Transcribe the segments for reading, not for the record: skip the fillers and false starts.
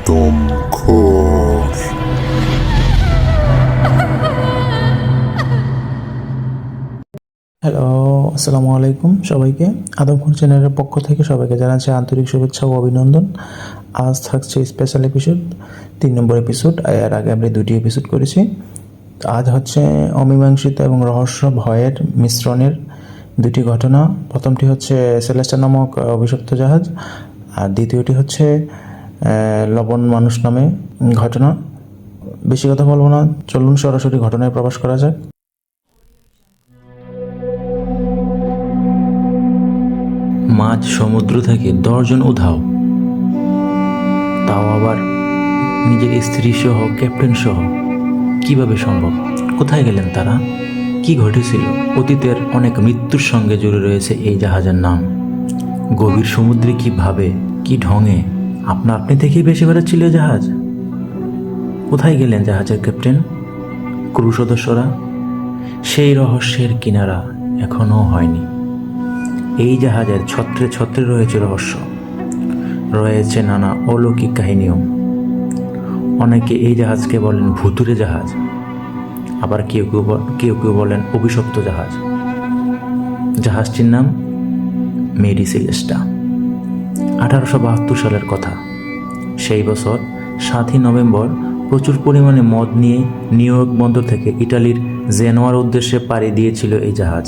আদমখোর। Hello, আসসালামু আলাইকুম সবাইকে। আদমখোর চ্যানেলের পক্ষ থেকে সবাইকে জানাচ্ছি আন্তরিক শুভেচ্ছা ও অভিনন্দন। আজ থাকছে স্পেশাল এপিসোড, 3 নম্বর এপিসোড। এর আগে আমরা 2টি এপিসোড করেছি। আজ হচ্ছে অমীমাংসিত এবং রহস্য ভয়ের মিশ্রণের 2টি ঘটনা। প্রথমটি হচ্ছে সেলেস্টা নামক অভিশপ্ত জাহাজ, আর দ্বিতীয়টি হচ্ছে লবণ মানুষ নামে ঘটনা। বেশি কথা বলবো না, চলুন সরাসরি ঘটনায় প্রবেশ করা যাক। মাঝ সমুদ্র থেকে 10 জন উধাও, তাও আবার নিজের স্ত্রী সহ, ক্যাপ্টেন সহ। কিভাবে সম্ভব? কোথায় গেলেন তারা? কি ঘটেছিল? অতীতের অনেক মৃত্যুর সঙ্গে জুড়ে রয়েছে এই জাহাজের নাম। গভীর সমুদ্রে কিভাবে, কি ঢঙে আপনি থেকেই বেশি বেড়াচ্ছিল জাহাজ। কোথায় গেলেন জাহাজের ক্যাপ্টেন, ক্রু সদস্যরা? সেই রহস্যের কিনারা এখনো হয়নি। এই জাহাজের ছত্রে ছত্রে রয়েছে রহস্য, রয়েছে নানা অলৌকিক কাহিনীও। অনেকে এই জাহাজকে বলেন ভুতুরে জাহাজ, আবার কেউ কেউ বলেন অভিশপ্ত জাহাজ। জাহাজটির নাম মেরি সেলেস্টা। 1872 সালের কথা। সেই বছর 7ই নভেম্বর প্রচুর পরিমাণে মদ নিয়ে নিউ ইয়র্ক বন্দর থেকে ইটালির জেনোয়ার উদ্দেশ্যে পাড়ি দিয়েছিল এই জাহাজ।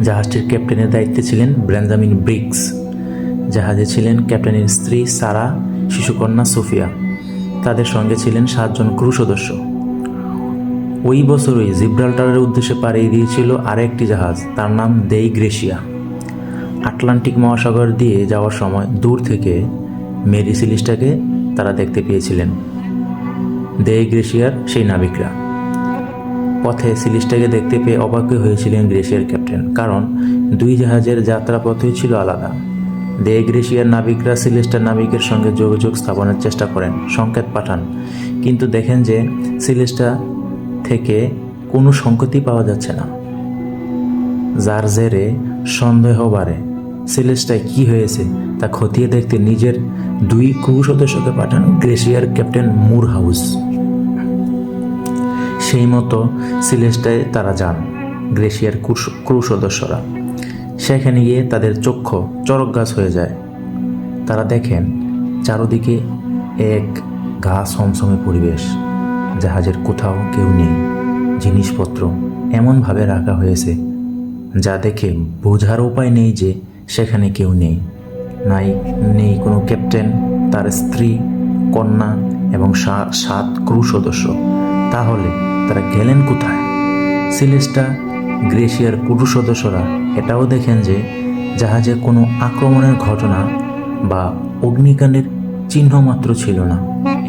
জাহাজটির ক্যাপ্টেনের দায়িত্বে ছিলেন বেঞ্জামিন ব্রিগস। জাহাজে ছিলেন ক্যাপ্টেনের স্ত্রী সারা, শিশুকন্যা সোফিয়া। তাদের সঙ্গে ছিলেন 7 জন ক্রু সদস্য। ওই বছরই জিব্রাল্টারের উদ্দেশ্যে পাড়ি দিয়েছিল আরেকটি জাহাজ, তার নাম দেই গ্রেসিয়া। আটলান্টিক মহাসাগর দিয়ে যাওয়ার সময় দূর থেকে মেরি সেলেস্টাকে তারা দেখতে পেয়েছিলেন, দেই গ্রেসিয়ার সেই নাবিকরা। পথে সেলেস্টাকে দেখতে পেয়ে অবাক হয়েছিলেন গ্রেসিয়ার ক্যাপ্টেন, কারণ 2 জাহাজের যাত্রাপথই ছিল আলাদা। দেই গ্রেসিয়ার নাবিকরা সেলেস্টার নাবিকের সঙ্গে যোগাযোগ স্থাপনের চেষ্টা করেন, সংকেত পাঠান, কিন্তু দেখেন যে সেলেস্টা থেকে কোনো সংকেতই পাওয়া যাচ্ছে না। যার জেরে সন্দেহ বাড়ে সেলেস্টায় কি হয়েছে তা খতিয়ে দেখতে নিজের 2 ক্রু সদস্যকে পাঠান গ্রেসিয়ার ক্যাপ্টেন মুরহাউস। সেই মতো সেলেস্টায় তারা যান, গ্রেসিয়ার ক্রু সদস্যরা। সেখানে গিয়ে তাদের চক্ষু চরক গাছ হয়ে যায়। তারা দেখেন চারদিকে এক গা ছমছমে পরিবেশ। জাহাজের কোথাও কেউ নেই। জিনিসপত্র এমনভাবে রাখা হয়েছে যা দেখে বোঝার উপায় নেই যে সেখানে কেউ নেই। নেই কোনো ক্যাপ্টেন, তার স্ত্রী, কন্যা এবং 7 ক্রু সদস্য। তাহলে তারা গেলেন কোথায়? সেলেস্টা, গ্রেসিয়ার ক্রু সদস্যরা এটাও দেখেন যে জাহাজে কোনো আক্রমণের ঘটনা বা অগ্নিকাণ্ডের চিহ্ন মাত্র ছিল না।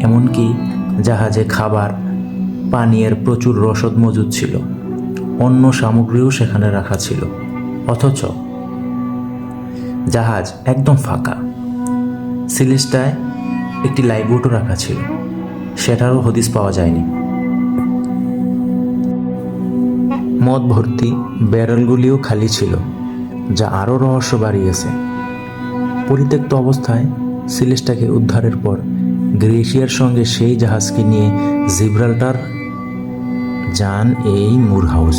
এমনকি জাহাজে খাবার, পানীয়ের প্রচুর রসদ মজুদ ছিল, অন্য সামগ্রীও সেখানে রাখা ছিল। অথচ জাহাজ একদম ফাঁকা। সেলেস্টায় একটি লাইফবোটও রাখা ছিল, সেটারও হদিস পাওয়া যায়নি। মদ ভর্তি ব্যারেলগুলিও খালি ছিল, যা আরও রহস্য বাড়িয়েছে। পরিত্যক্ত অবস্থায় সেলেস্টাকে উদ্ধারের পর গ্রেসিয়ার সঙ্গে সেই জাহাজকে নিয়ে জিব্রাল্টার যান এই মুরহাউস।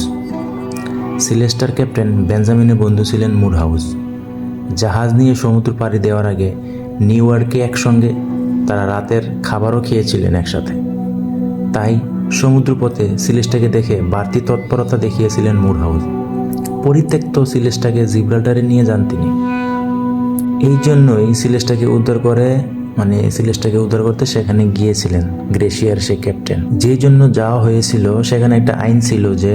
সেলেস্টার ক্যাপ্টেন বেঞ্জামিনের বন্ধু ছিলেন মুরহাউস। জাহাজ নিয়ে সমুদ্র পাড়ি দেওয়ার আগে নিউ ইয়র্কে একসঙ্গে তারা রাতের খাবারও খেয়েছিলেন একসাথে। তাই সমুদ্রপথে সেলেস্টাকে দেখে বাড়তি তৎপরতা দেখিয়েছিলেন মুরহাউস। পরিত্যক্ত সেলেস্টাকে জিব্রাল্টারে নিয়ে যান তিনি। এই জন্যই সেলেস্টাকে উদ্ধার করতে সেখানে গিয়েছিলেন গ্রেসিয়ার সেই ক্যাপ্টেন। যে জন্য যাওয়া হয়েছিল, সেখানে একটা আইন ছিল যে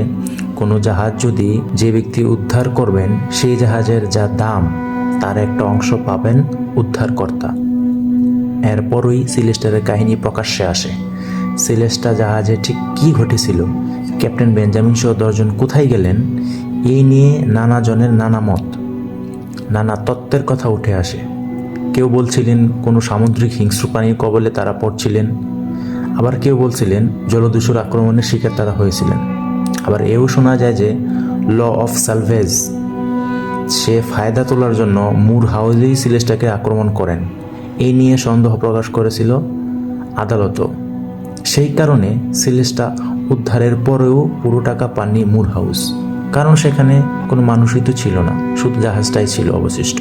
কোনো জাহাজ যদি যে ব্যক্তি উদ্ধার করবেন সেই জাহাজের যা দাম তার একটা অংশ পাবেন উদ্ধারকর্তা। এরপরই সেলেস্টারের কাহিনী প্রকাশ্যে আসে। সেলেস্টা জাহাজে ঠিক কী ঘটেছিল, ক্যাপ্টেন বেঞ্জামিন সহ 10 জন কোথায় গেলেন, এই নিয়ে নানা জনের নানা মত, নানা তত্ত্বের কথা উঠে আসে। কেউ বলছিলেন কোনো সামুদ্রিক হিংস্র প্রাণীর কবলে তারা পড়ছিলেন, আবার কেউ বলছিলেন জলদস্যুর আক্রমণের শিকার তারা হয়েছিলেন। আবার এও শোনা যায় যে ল অফ সালভেজ সে ফায়দা তোলার জন্য মুরহাউসেই সেলেস্টাকে আক্রমণ করেন। এই নিয়ে সন্দেহ প্রকাশ করেছিল আদালতও। সেই কারণে সিলেস্টা উদ্ধারের পরেও পুরো টাকা পাননি মুর হাউস, কারণ সেখানে কোনো মানুষই তো ছিল না, শুধু জাহাজটাই ছিল অবশিষ্ট।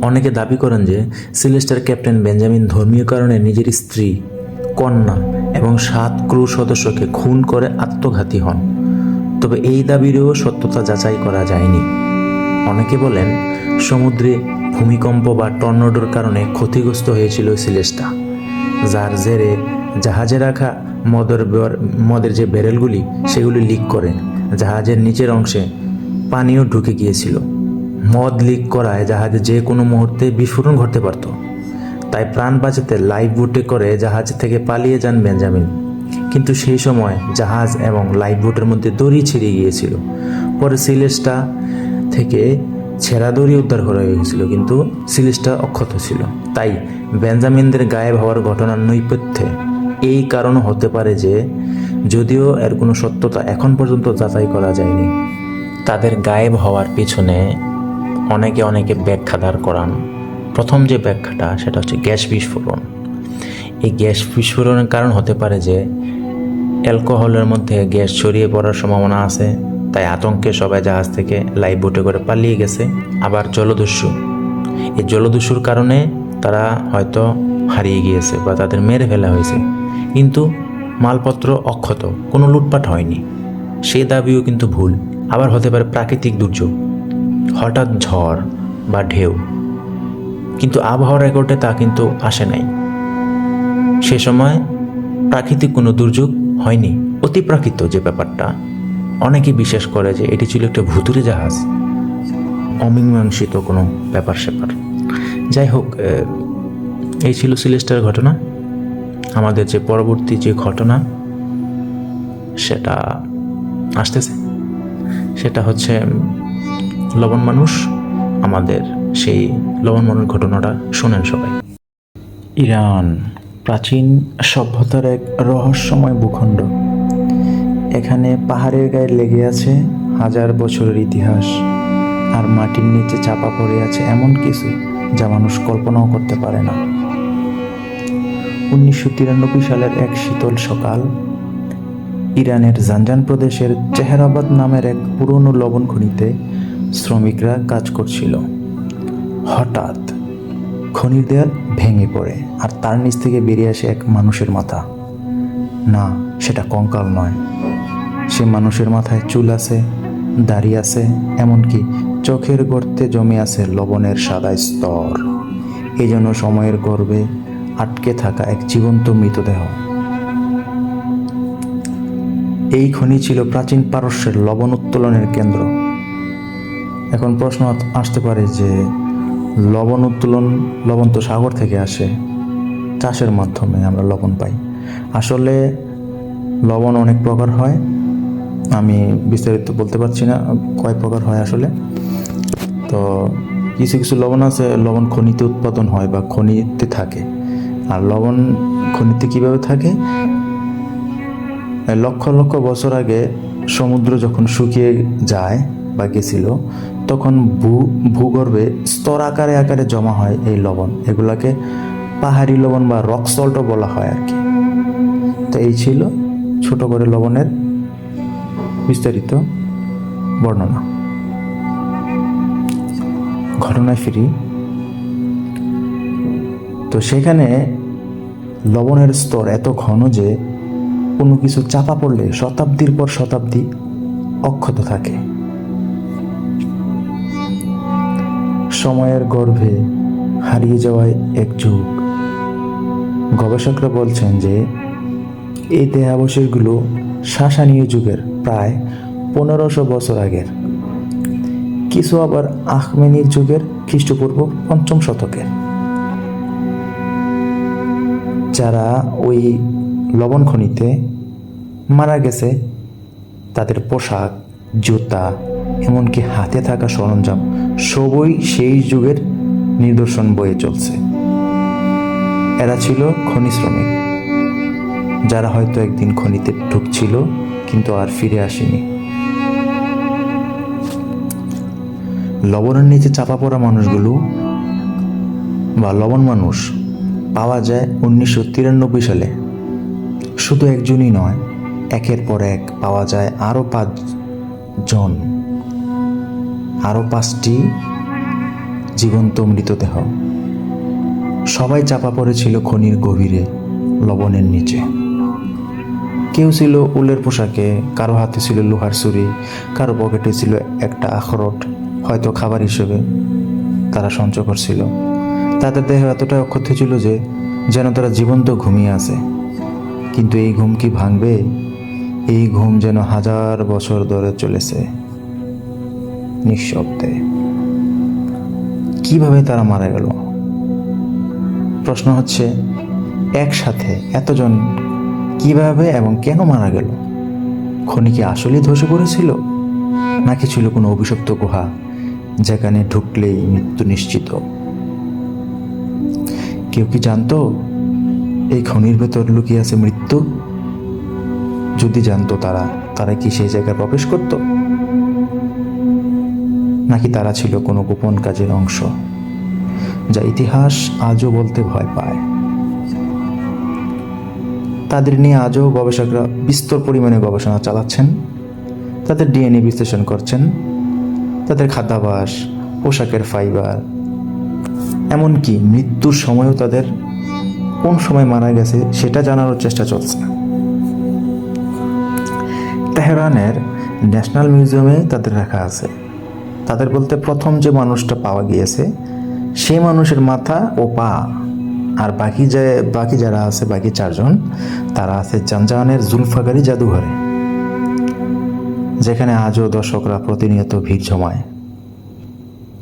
অনেকে দাবি করেন যে সিলেস্টার ক্যাপ্টেন বেঞ্জামিন ধর্মীয় কারণে নিজের স্ত্রী, কন্যা এবং 7 ক্রু সদস্যকে খুন করে আত্মঘাতী হন, তবে এই দাবিরও সত্যতা যাচাই করা যায়নি। অনেকে বলেন সমুদ্রে ভূমিকম্প বা টর্নেডোর কারণে ক্ষতিগ্রস্ত হয়েছিল সিলেস্টা, যার জেরে জাহাজে রাখা মদের যে ব্যারেলগুলি সেগুলি লিক করে জাহাজের নিচের অংশে পানিও ঢুকে গিয়েছিল। মদ লিক করায় জাহাজে যে কোনো মুহূর্তে বিস্ফোরণ ঘটতে পারত, তাই প্রাণ বাঁচাতে লাইফ বোটে করে জাহাজ থেকে পালিয়ে যান বেঞ্জামিন। কিন্তু সেই সময় জাহাজ এবং লাইফ বোটের মধ্যে দড়ি ছিঁড়ে গিয়েছিল। পরে সিলেস্টা থেকে ছেঁড়া দড়ি উদ্ধার করা হয়েছিল, কিন্তু সিলেস্টা অক্ষত ছিল। তাই বেঞ্জামিনদের গায়েব হওয়ার ঘটনার নৈপথ্যে এই কারণও হতে পারে যে, যদিও এর কোনো সত্যতা এখন পর্যন্ত যাচাই করা যায়নি, তাদের গায়েব হওয়ার পিছনে অনেকে ব্যাখ্যা দাঁড় করান। প্রথম যে ব্যাখ্যাটা সেটা হচ্ছে গ্যাস বিস্ফোরণ। এই গ্যাস বিস্ফোরণের কারণ হতে পারে যে অ্যালকোহলের মধ্যে গ্যাস ছড়িয়ে পড়ার সম্ভাবনা আছে, তাই আতঙ্কে সবাই জাহাজ থেকে লাইফ বোটে করে পালিয়ে গেছে। আবার জলদস্যু, এই জলদস্যুর কারণে তারা হয়তো হারিয়ে গিয়েছে বা তাদের মেরে ফেলা হয়েছে, কিন্তু মালপত্র অক্ষত, কোনো লুটপাট হয়নি, সেই দাবিও কিন্তু ভুল। আবার হতে পারে প্রাকৃতিক দুর্যোগ, হঠাৎ ঝড় বা ঢেউ, কিন্তু আবহাওয়া রেকর্ডে তা কিন্তু আসে নাই। সে সময় প্রাকৃতিক কোনো দুর্যোগ হয়নি। অতিপ্রাকৃত যে ব্যাপারটা, অনেকে বিশ্বাস করে যে এটি ছিল একটা ভুতুড়ে জাহাজ, অমীমাংসিত কোনো ব্যাপার স্যাপার। যাই হোক, এই ছিল সিলেস্টার ঘটনা। আমাদের যে পরবর্তী যে ঘটনা সেটা আসতেছে, সেটা হচ্ছে লবণ মানুষ। আমাদের সেই লবণ মানুষ ঘটনাটা শোনেন সবাই। ইরান প্রাচীন সভ্যতার এক রহস্যময় ভূখণ্ড। এখানে পাহাড়ের গায়ে লেগে আছে হাজার বছরের ইতিহাস, আর মাটির নিচে চাপা পড়ে আছে এমন কিছু যা মানুষ কল্পনাও করতে পারে না। 1993 সালের এক শীতল সকাল, ইরানের জানজান প্রদেশের চেহরাবাদ নামের এক পুরনো লবণ খনিতে শ্রমিকরা কাজ করছিল। হঠাৎ খনির দেয়াল ভেঙে পড়ে, আর তার নিচ থেকে বেরিয়ে আসে এক মানুষের মাথা। না, সেটা কঙ্কাল নয়। সে মানুষের মাথায় চুল আছে, দাড়ি আছে, এমনকি চোখের গর্তে জমে আছে লবণের সাদা স্তর। এই জন্য সময়ের গর্ভে আটকে থাকা এক জীবন্ত মৃতদেহ। এই খনি ছিল প্রাচীন পারস্যের লবণ উত্তোলনের কেন্দ্র। এখন প্রশ্ন আসতে পারে যে লবণ তো সাগর থেকে আসে, চাষের মাধ্যমে আমরা লবণ পাই। আসলে লবণ অনেক প্রকার হয়, আমি বিস্তারিত বলতে পারছি না কয় প্রকার হয় আসলে। তো কিছু কিছু লবণ আছে লবণ খনিতে উৎপাদন হয় বা খনিতে থাকে। আর লবণ খনিতে কিভাবে থাকে, লক্ষ লক্ষ বছর আগে সমুদ্র যখন শুকিয়ে যায় বা গেছিল, তখন ভূগর্ভে স্তর আকারে আকারে জমা হয় এই লবণ। এগুলাকে পাহাড়ি লবণ বা রক সল্টও বলা হয় আর কি। তো এই ছিল ছোট করে লবণের বিস্তারিত বর্ণনা। ঘটনায় ফিরি। তো সেখানে লবণের স্তর এত ঘন যে কোনো কিছু চাপা পড়লে শতাব্দীর পর শতাব্দী অক্ষত থাকে। সময়ের গর্ভে হারিয়ে যাওয়ায় এক যুগ। গবেষকরা বলছেন যে এই দেহাবশেষগুলো সাসানীয় যুগের, প্রায় 1500 বছর আগের। কিছু আবার আখমেনির যুগের, খ্রিস্টপূর্ব 5ম শতকের। যারা ওই লবণ খনিতে মারা গেছে, তাদের পোশাক, জুতা, এমনকি হাতে থাকা সরঞ্জাম সবই সেই যুগের নিদর্শন বয়ে চলছে। এরা ছিল খনি শ্রমিক, যারা হয়তো একদিন খনিতে ঢুকছিল কিন্তু আর ফিরে আসেনি। লবণের নিচে চাপা পড়া মানুষগুলো বা লবণ মানুষ পাওয়া যায় 1993 সালে। শুধু একজনই নয়, একের পর এক পাওয়া যায় আরও 5 জন, আরও 5টি জীবন্ত মৃতদেহ। সবাই চাপা পড়েছিল খনির গভীরে, লবণের নিচে। কেউ ছিল উলের পোশাকে, কারো হাতে ছিল লোহার ছুরি, কারো পকেটে ছিল একটা আখরোট, হয়তো খাবার হিসেবে তারা সঞ্চয় করছিল। তাদের দেহ এতটাই অক্ষত ছিল যে যেন তারা জীবন্ত ঘুমিয়ে আছে। কিন্তু এই ঘুম কি ভাঙবে? এই ঘুম যেন 1000 বছর ধরে চলেছে নিঃশব্দে। কিভাবে তারা মারা গেল? প্রশ্ন হচ্ছে, একসাথে এতজন কিভাবে এবং কেন মারা গেল? খনি কি আসলেই ধসে পড়েছিল, নাকি ছিল কোনো অভিশপ্ত গুহা যেখানে ঢুকলেই মৃত্যু নিশ্চিত? কেউ কি জানতো এই খনির ভেতর লুকিয়ে আছে মৃত্যু? যদি জানতো তারা কি সেই জায়গায় প্রবেশ করত, নাকি তারা ছিল কোনো গোপন কাজের অংশ যা ইতিহাস আজও বলতে ভয় পায়? তাদের নিয়ে আজও গবেষকরা বিস্তর পরিমাণে গবেষণা চালাচ্ছেন, তাদের ডিএনএ বিশ্লেষণ করছেন, তাদের খাদ্যাভ্যাস, পোশাকের ফাইবার, এমনকি মৃত্যুর সময়ও তাদের কোন সময় মারা গেছে সেটা জানার চেষ্টা চলছে। তেহরানের ন্যাশনাল মিউজিয়ামে তাদের রাখা আছে। তাদের বলতে প্রথম যে মানুষটা পাওয়া গিয়েছে সেই মানুষের মাথা ও পা, আর বাকি যারা আছে, বাকি 4 জন, তারা আছে জানজানের জুলফাগারি জাদুঘরে, যেখানে আজও দর্শকরা প্রতিনিয়ত ভিড় জমায়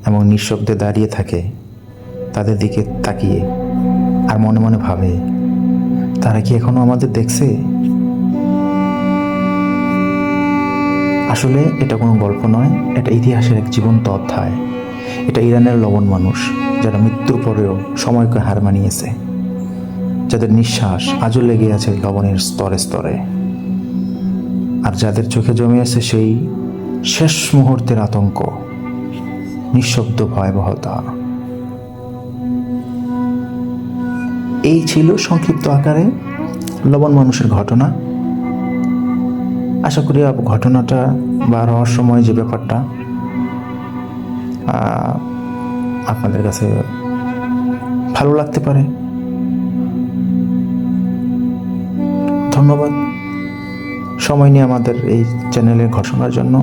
এবং নিঃশব্দে দাঁড়িয়ে থাকে তাদের দিকে তাকিয়ে, আর মনে মনে ভাবে, তারা কি এখনো আমাদের দেখছে? আসলে এটা কোনো গল্প নয়, এটা ইতিহাসের এক জীবন্ত অধ্যায়। এটা ইরানের লবণ মানুষ, যারা মৃত্যুর পরেও সময়কে হার মানিয়েছে, যাদের নিঃশ্বাস আজও লেগে আছে লবণের স্তরে স্তরে, আর যাদের চোখে জমে আছে সেই শেষ মুহূর্তের আতঙ্ক, নিঃশব্দ ভয়াবহতা। এই ছিল সংক্ষিপ্ত আকারে লবণ মানুষের ঘটনা। আশা করি ঘটনাটা বা রহস্যময় যে ব্যাপারটা আপনাদের কাছে ভালো লাগতে পারে। ধন্যবাদ সময় নিয়ে আমাদের এই চ্যানেলের ঘোষণার জন্য।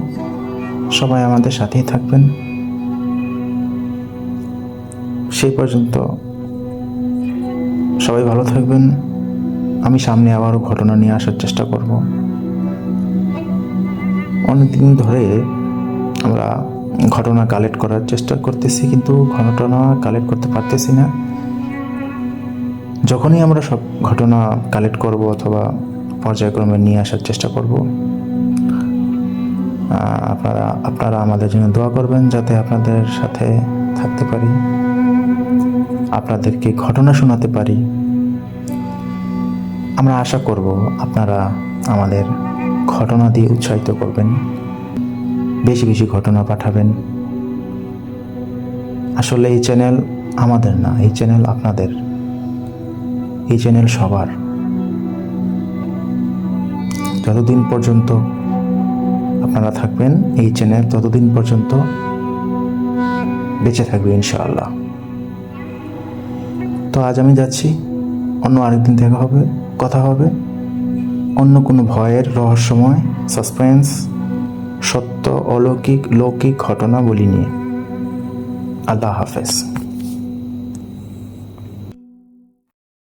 সবাই আমাদের সাথেই থাকবেন। সেই পর্যন্ত সবাই ভালো থাকবেন। আমি সামনে আবারও ঘটনা নিয়ে আসার চেষ্টা করব। অনেকদিন ধরে আমরা ঘটনা কালেক্ট করার চেষ্টা করতেছি, কিন্তু ঘটনা কালেক্ট করতে পারতেছি না। যখনই আমরা সব ঘটনা কালেক্ট করব অথবা পর্যায়ক্রমে নিয়ে আসার চেষ্টা করব, আপনারা আমাদের জন্য দোয়া করবেন, যাতে আপনাদের সাথে থাকতে পারি, আপনাদেরকে ঘটনা শোনাতে পারি। আমরা আশা করব আপনারা আমাদের ঘটনা দিয়ে উৎসাহিত করবেন, বেশি বেশি ঘটনা পাঠাবেন। আসলে এই চ্যানেল আমাদের না, এই চ্যানেল আপনাদের, এই চ্যানেল সবার। যতদিন পর্যন্ত আপনারা থাকবেন এই চ্যানেল, ততদিন পর্যন্ত বেঁচে থাকবে ইনশাআল্লাহ। তো আজ আমি যাচ্ছি, অন্য আরেকদিন কথা হবে অন্য কোনো ভয়ের, রহস্যময়, সাসপেন্স, সত্য, অলৌকিক, লৌকিক ঘটনা বলি নিয়ে। আল্লাহ হাফেজ।